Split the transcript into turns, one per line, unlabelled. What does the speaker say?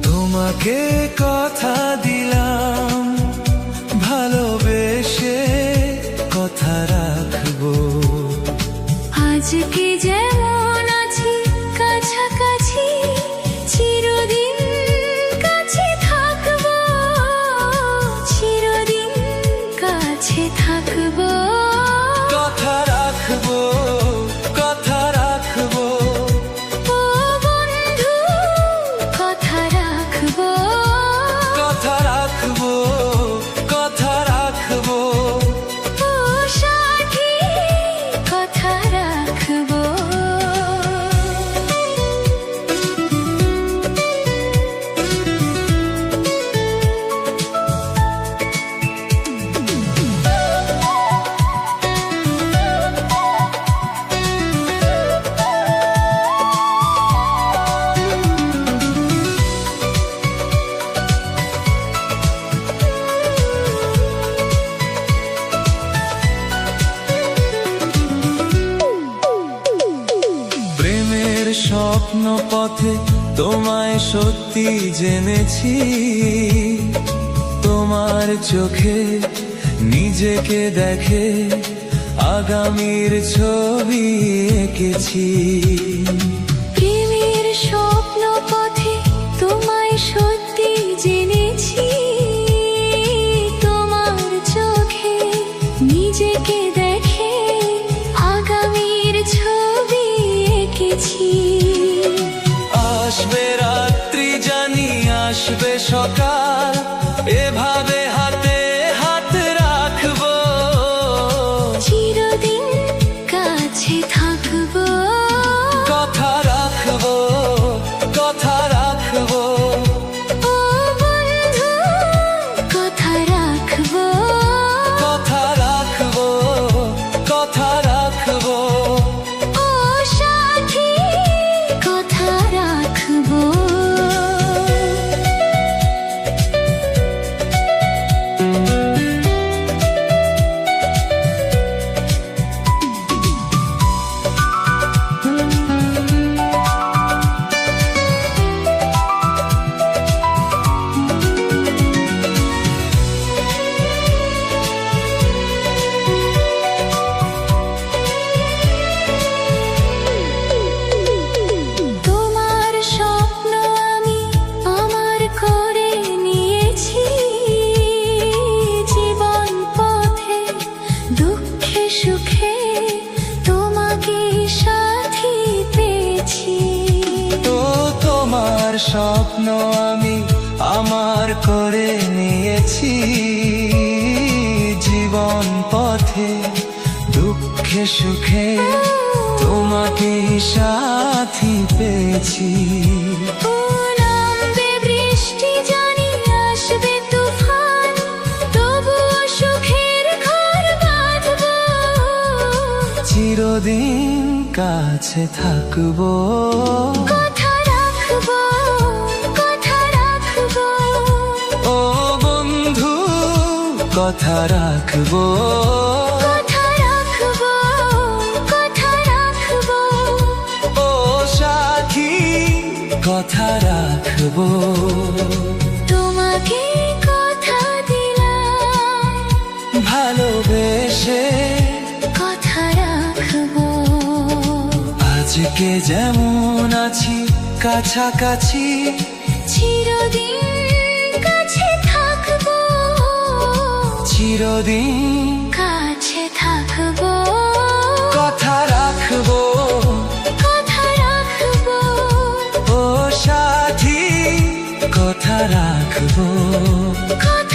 তোমাকে কথা দিলাম ভালোবেসে কথা রাখবো।
আজকে যেমন আছি কাছাকাছি চিরদিন কাছে থাকবো, চিরদিন কাছে থাকবো।
কথা রাখবো, কথা রাখবো,
ও বন্ধু কথা রাখবো,
কথা রাখবো, কথা রাখবো,
ও সাথী কথা রাখবো।
স্বপ্ন পথে তোমায় সত্যি জেনেছি, তোমার চোখে নিজেকে দেখে আগামীর ছবি এঁকেছি।
প্রেমের স্বপ্ন পথে তোমায় সত্যি জেনেছি, তোমার চোখে নিজেকে দেখে আগামীর ছবি এঁকেছি।
আসবে রাত্রি জানি আসবে সকাল, এভাবে হাতে হাত রাখবো,
চিরদিন কাছে থাকবো।
কথা রাখবো, কথা রাখবো,
ও বন্ধু কথা রাখবো,
কথা রাখবো, কথা রাখবো,
ও সাথী কথা রাখবো। তোমার স্বপ্ন আমি আমার করে নিয়েছি, জীবন পথে দুঃখে সুখে তোমাকে সাথী পেয়েছি।
তো তোমার স্বপ্ন আমি আমার করে নিয়েছি, জীবন পথে দুঃখে সুখে তোমাকে সাথী পেয়েছি।
ও নামবে বৃষ্টি জানি আসবে তুফান, তবুও সুখের ঘর বাঁধবো,
চিরদিন কাছে থাকবো,
কথা রাখবো, কথা রাখবো,
ও বন্ধু কথা রাখবো,
কথা রাখবো, কথা রাখবো,
ও সাথী কথা রাখবো।
তোমাকে কথা দিলাম
ভালোবেসে
কথা রাখবো।
আজকে যেমন আছি কাছাকাছি
চিরদিন কাছে থাকবো,
চিরদিন
কাছে থাকবো,
কথা রাখবো,
কথা রাখবো,
ও সাথী কথা রাখবো।
কথা